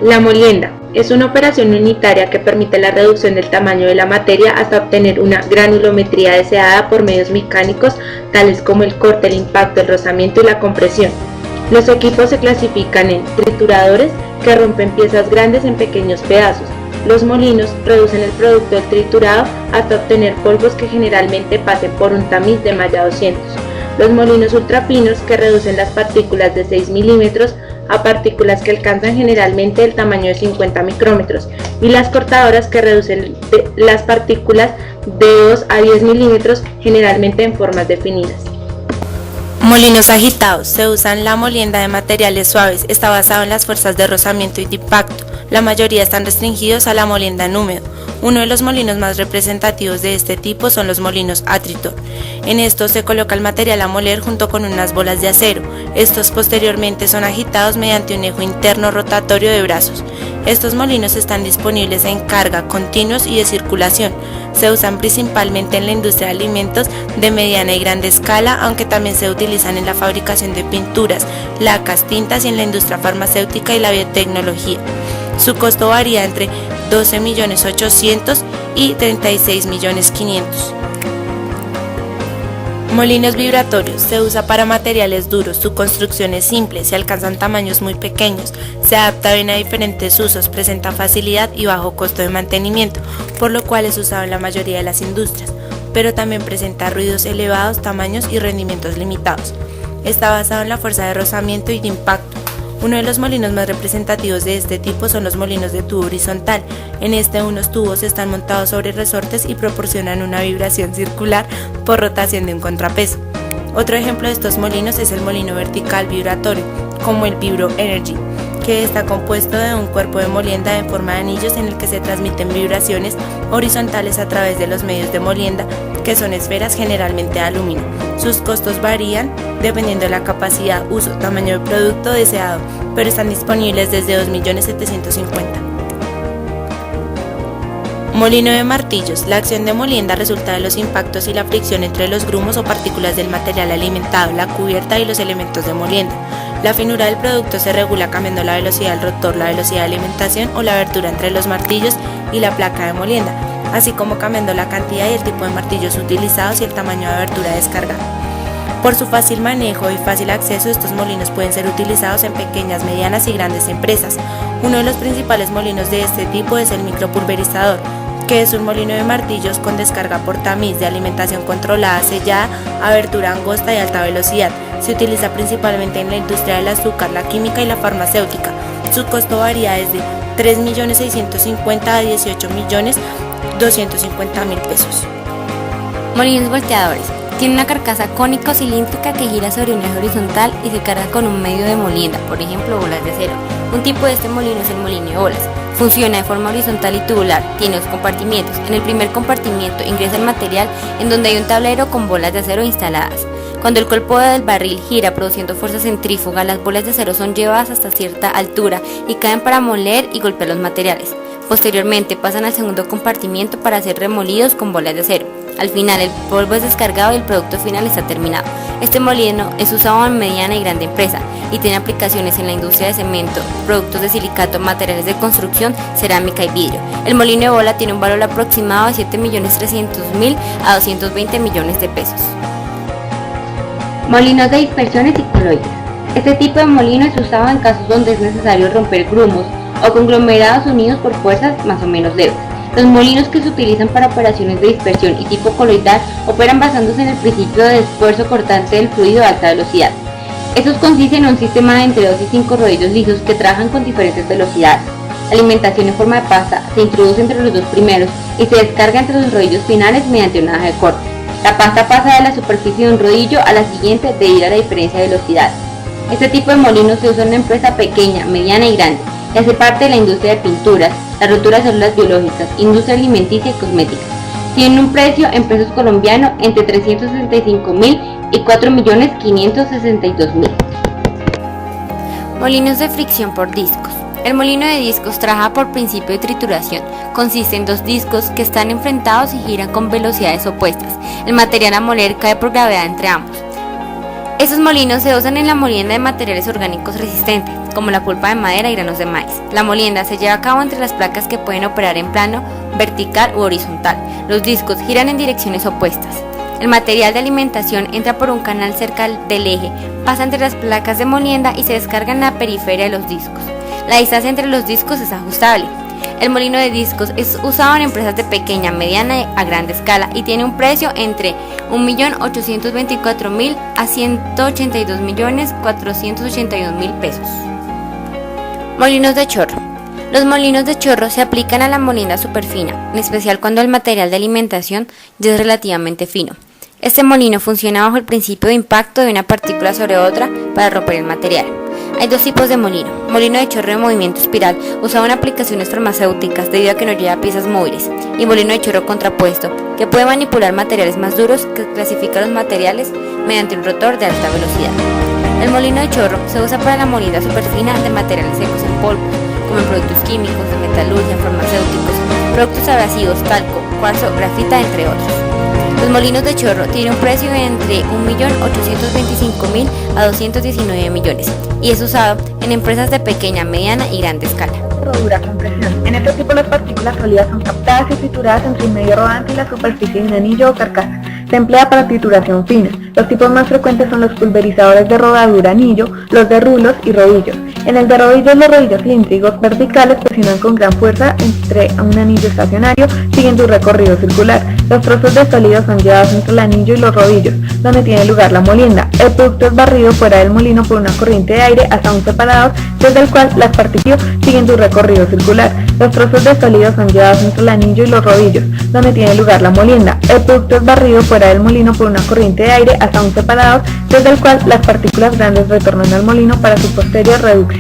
La molienda es una operación unitaria que permite la reducción del tamaño de la materia hasta obtener una granulometría deseada por medios mecánicos tales como el corte, el impacto, el rozamiento y la compresión. Los equipos se clasifican en trituradores, que rompen piezas grandes en pequeños pedazos. Los molinos reducen el producto del triturado hasta obtener polvos que generalmente pasen por un tamiz de malla 200. Los molinos ultrafinos, que reducen las partículas de 6 milímetros a partículas que alcanzan generalmente el tamaño de 50 micrómetros, y las cortadoras, que reducen las partículas de 2 a 10 milímetros, generalmente en formas definidas. Molinos agitados. Se usa en la molienda de materiales suaves. Está basado en las fuerzas de rozamiento y de impacto. La mayoría están restringidos a la molienda en húmedo. Uno de los molinos más representativos de este tipo son los molinos Atritor. En estos se coloca el material a moler junto con unas bolas de acero. Estos posteriormente son agitados mediante un eje interno rotatorio de brazos. Estos molinos están disponibles en carga, continuos y de circulación. Se usan principalmente en la industria de alimentos de mediana y grande escala, aunque también se utilizan en la fabricación de pinturas, lacas, tintas y en la industria farmacéutica y la biotecnología. Su costo varía entre 12.800.000 y 36.500.000. Molinos vibratorios. Se usa para materiales duros. Su construcción es simple, se alcanzan tamaños muy pequeños, se adapta bien a diferentes usos, presenta facilidad y bajo costo de mantenimiento, por lo cual es usado en la mayoría de las industrias, pero también presenta ruidos elevados, tamaños y rendimientos limitados. Está basado en la fuerza de rozamiento y de impacto. Uno de los molinos más representativos de este tipo son los molinos de tubo horizontal. En este, unos tubos están montados sobre resortes y proporcionan una vibración circular por rotación de un contrapeso. Otro ejemplo de estos molinos es el molino vertical vibratorio, como el Vibro Energy, que está compuesto de un cuerpo de molienda en forma de anillos en el que se transmiten vibraciones horizontales a través de los medios de molienda, que son esferas generalmente de aluminio. Sus costos varían dependiendo de la capacidad, uso, tamaño de producto deseado, pero están disponibles desde 2.750.000. Molino de martillos. La acción de molienda resulta de los impactos y la fricción entre los grumos o partículas del material alimentado, la cubierta y los elementos de molienda. La finura del producto se regula cambiando la velocidad del rotor, la velocidad de alimentación o la abertura entre los martillos y la placa de molienda, así como cambiando la cantidad y el tipo de martillos utilizados y el tamaño de abertura descargada. Por su fácil manejo y fácil acceso, estos molinos pueden ser utilizados en pequeñas, medianas y grandes empresas. Uno de los principales molinos de este tipo es el micropulverizador, que es un molino de martillos con descarga por tamiz, de alimentación controlada, sellada, abertura angosta y alta velocidad. Se utiliza principalmente en la industria del azúcar, la química y la farmacéutica. Su costo varía desde 3.650.000 a 18.250.000 pesos. Molinos volteadores. Tiene una carcasa cónica o cilíndrica que gira sobre un eje horizontal y se carga con un medio de molienda, por ejemplo bolas de acero. Un tipo de este molino es el molino de bolas. Funciona de forma horizontal y tubular, tiene dos compartimientos. En el primer compartimiento ingresa el material, en donde hay un tablero con bolas de acero instaladas. Cuando el cuerpo del barril gira produciendo fuerza centrífuga, las bolas de acero son llevadas hasta cierta altura y caen para moler y golpear los materiales. Posteriormente pasan al segundo compartimiento para ser remolidos con bolas de acero. Al final el polvo es descargado y el producto final está terminado. Este molino es usado en mediana y grande empresa y tiene aplicaciones en la industria de cemento, productos de silicato, materiales de construcción, cerámica y vidrio. El molino de bola tiene un valor aproximado de 7.300.000 a 220 millones de pesos. Molinos de dispersiones cicloides. Este tipo de molino es usado en casos donde es necesario romper grumos o conglomerados unidos por fuerzas más o menos leves. Los molinos que se utilizan para operaciones de dispersión y tipo coloidal operan basándose en el principio de esfuerzo cortante del fluido a alta velocidad. Estos consisten en un sistema de entre 2 y 5 rodillos lisos que trabajan con diferentes velocidades. La alimentación en forma de pasta se introduce entre los dos primeros y se descarga entre los rodillos finales mediante una aja de corte. La pasta pasa de la superficie de un rodillo a la siguiente debido a la diferencia de velocidad. Este tipo de molinos se usa en una empresa pequeña, mediana y grande, y hace parte de la industria de pinturas, la rotura de células biológicas, industria alimenticia y cosmética. Tienen un precio en pesos colombianos entre 365.000 y 4.562.000. Molinos de fricción por discos. El molino de discos trabaja por principio de trituración. Consiste en dos discos que están enfrentados y giran con velocidades opuestas. El material a moler cae por gravedad entre ambos. Estos molinos se usan en la molienda de materiales orgánicos resistentes, como la pulpa de madera y granos de maíz. La molienda se lleva a cabo entre las placas que pueden operar en plano, vertical u horizontal. Los discos giran en direcciones opuestas. El material de alimentación entra por un canal cerca del eje, pasa entre las placas de molienda y se descarga en la periferia de los discos. La distancia entre los discos es ajustable. El molino de discos es usado en empresas de pequeña, mediana a grande escala y tiene un precio entre 1.824.000 a 182.481.000 pesos. Molinos de chorro. Los molinos de chorro se aplican a la molienda superfina, en especial cuando el material de alimentación ya es relativamente fino. Este molino funciona bajo el principio de impacto de una partícula sobre otra para romper el material. Hay dos tipos de molino: molino de chorro de movimiento espiral, usado en aplicaciones farmacéuticas debido a que no lleva piezas móviles, y molino de chorro contrapuesto, que puede manipular materiales más duros, que clasifica los materiales mediante un rotor de alta velocidad. El molino de chorro se usa para la molienda superfina de materiales secos en polvo, como en productos químicos, de metalurgia, farmacéuticos, productos abrasivos, talco, cuarzo, grafita, entre otros. Los molinos de chorro tienen un precio de entre 1.825.000 a 219 millones y es usado en empresas de pequeña, mediana y grande escala. Rodura con presión. En este tipo las partículas sólidas son captadas y trituradas entre un medio rodante y la superficie de un anillo o carcasa. Se emplea para trituración fina. Los tipos más frecuentes son los pulverizadores de rodadura anillo, los de rulos y rodillos. En el de rodillos, los rodillos cilíndricos verticales presionan con gran fuerza entre un anillo estacionario, siguiendo un recorrido circular. Los trozos de sólido son llevados entre el anillo y los rodillos, donde tiene lugar la molienda. El producto es barrido fuera del molino por una corriente de aire hasta un separador, desde el cual las partículas siguen su recorrido circular. Los trozos de sólido son llevados entre el anillo y los rodillos, donde tiene lugar la molienda. El producto es barrido fuera del molino por una corriente de aire hasta un separador, desde el cual las partículas grandes retornan al molino para su posterior reducción.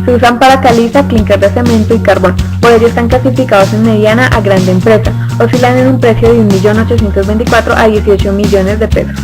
Se usan para caliza, clínker de cemento y carbón. Por ello están clasificados en mediana a grande empresa. Oscilan en un precio de 1.824.000 a 18 millones de pesos.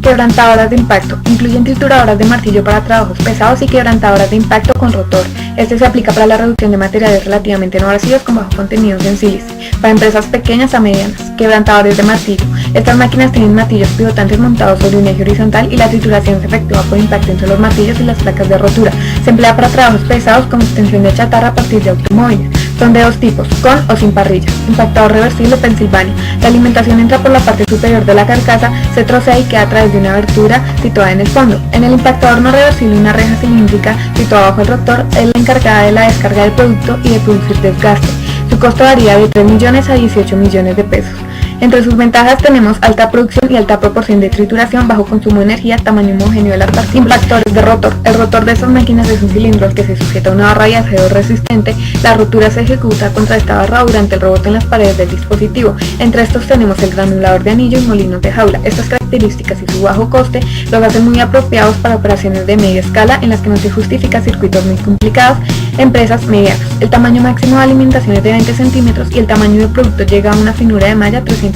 Quebrantadoras de impacto. Incluyen trituradoras de martillo para trabajos pesados y quebrantadoras de impacto con rotor. Este se aplica para la reducción de materiales relativamente no abrasivos con bajo contenido en sílice, para empresas pequeñas a medianas. Quebrantadores de martillo. Estas máquinas tienen martillos pivotantes montados sobre un eje horizontal y la trituración se efectúa por impacto entre los martillos y las placas de rotura. Se emplea para trabajos pesados como extensión de chatarra a partir de automóviles. Son de dos tipos, con o sin parrilla. Impactador reversible Pensilvania. La alimentación entra por la parte superior de la carcasa, se trocea y queda a través de una abertura situada en el fondo. En el impactador no reversible, una reja cilíndrica situada bajo el rotor es la encargada de la descarga del producto y de producir desgaste. Su costo varía de 3 millones a 18 millones de pesos. Entre sus ventajas tenemos alta producción y alta proporción de trituración, bajo consumo de energía, tamaño homogéneo de las partículas. Impactores de rotor. El rotor de estas máquinas es un cilindro al que se sujeta una barra de acero resistente. La rotura se ejecuta contra esta barra durante el rebote en las paredes del dispositivo. Entre estos tenemos el granulador de anillo y molinos de jaula. Estas características y su bajo coste los hacen muy apropiados para operaciones de media escala en las que no se justifica circuitos muy complicados. Empresas medianas. El tamaño máximo de alimentación es de 20 centímetros y el tamaño del producto llega a una finura de malla 325.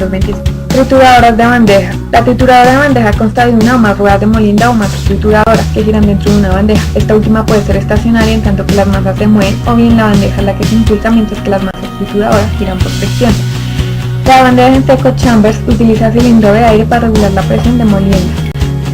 Trituradoras de bandeja. La trituradora de bandeja consta de una o más ruedas de molienda o macro trituradoras que giran dentro de una bandeja. Esta última puede ser estacionaria en tanto que las masas se mueven, o bien la bandeja es la que se impulsa mientras que las masas trituradoras giran por fricción. La bandeja en seco Chambers utiliza cilindro de aire para regular la presión de molienda.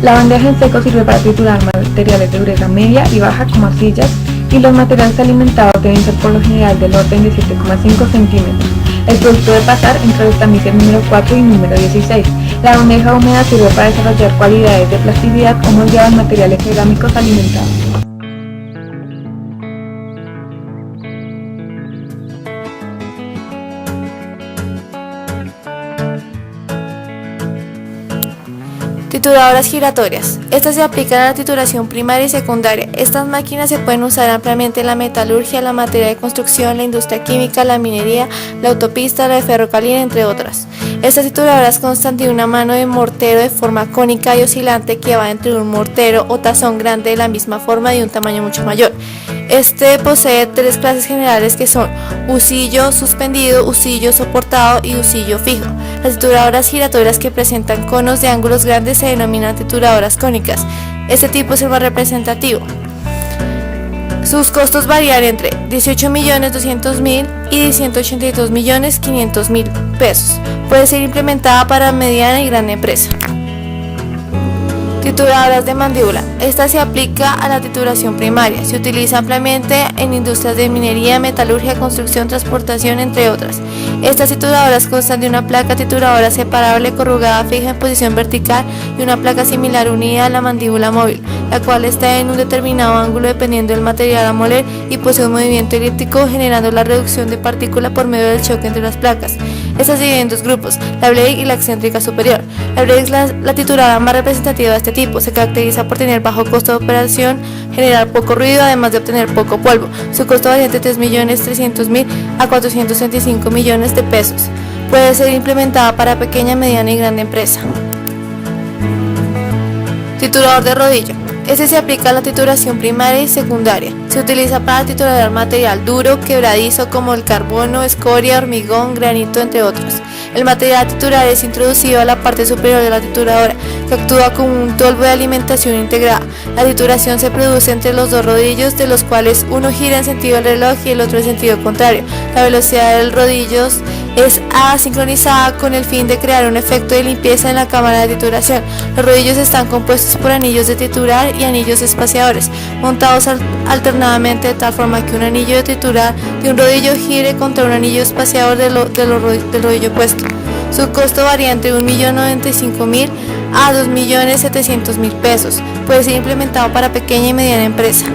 La bandeja en seco sirve para triturar materiales de dureza media y baja como arcillas, y los materiales alimentados deben ser por lo general del orden de 7,5 centímetros. El producto debe pasar entre los tamices número 4 y número 16. La bandeja húmeda sirve para desarrollar cualidades de plasticidad o moldeado en materiales cerámicos alimentados. Trituradoras giratorias. Estas se aplican a la trituración primaria y secundaria. Estas máquinas se pueden usar ampliamente en la metalurgia, la materia de construcción, la industria química, la minería, la autopista, la de ferrocarril, entre otras. Estas trituradoras constan de una mano de mortero de forma cónica y oscilante que va entre un mortero o tazón grande de la misma forma y de un tamaño mucho mayor. Este posee tres clases generales que son husillo suspendido, husillo soportado y husillo fijo. Las trituradoras giratorias que presentan conos de ángulos grandes se denominan trituradoras cónicas. Este tipo es el más representativo. Sus costos varían entre 18.200.000 y 182.500.000 pesos. Puede ser implementada para mediana y gran empresa. Trituradoras de mandíbula. Esta se aplica a la trituración primaria. Se utiliza ampliamente en industrias de minería, metalurgia, construcción, transportación, entre otras. Estas trituradoras constan de una placa trituradora separable corrugada fija en posición vertical y una placa similar unida a la mandíbula móvil, la cual está en un determinado ángulo dependiendo del material a moler y posee un movimiento elíptico generando la reducción de partícula por medio del choque entre las placas. Estas se dividen en dos grupos, la blade y la excéntrica superior. La blade es la trituradora más representativa de este tipo. Se caracteriza por tener bajo costo de operación, generar poco ruido, además de obtener poco polvo. Su costo varía entre 3.300.000 a 435 millones de pesos. Puede ser implementada para pequeña, mediana y grande empresa. Triturador de rodillo. Este se aplica a la trituración primaria y secundaria. Se utiliza para triturar material duro, quebradizo como el carbono, escoria, hormigón, granito, entre otros. El material a triturar es introducido a la parte superior de la trituradora, que actúa como un tolvo de alimentación integrada. La trituración se produce entre los dos rodillos, de los cuales uno gira en sentido del reloj y el otro en sentido contrario. La velocidad de los rodillos es asincronizada con el fin de crear un efecto de limpieza en la cámara de trituración. Los rodillos están compuestos por anillos de triturar y anillos espaciadores, montados alternadamente de tal forma que un anillo de triturar de un rodillo gire contra un anillo espaciador del rodillo opuesto. Su costo varía entre 1.095.000 a 2.700.000 pesos. Puede ser implementado para pequeña y mediana empresa.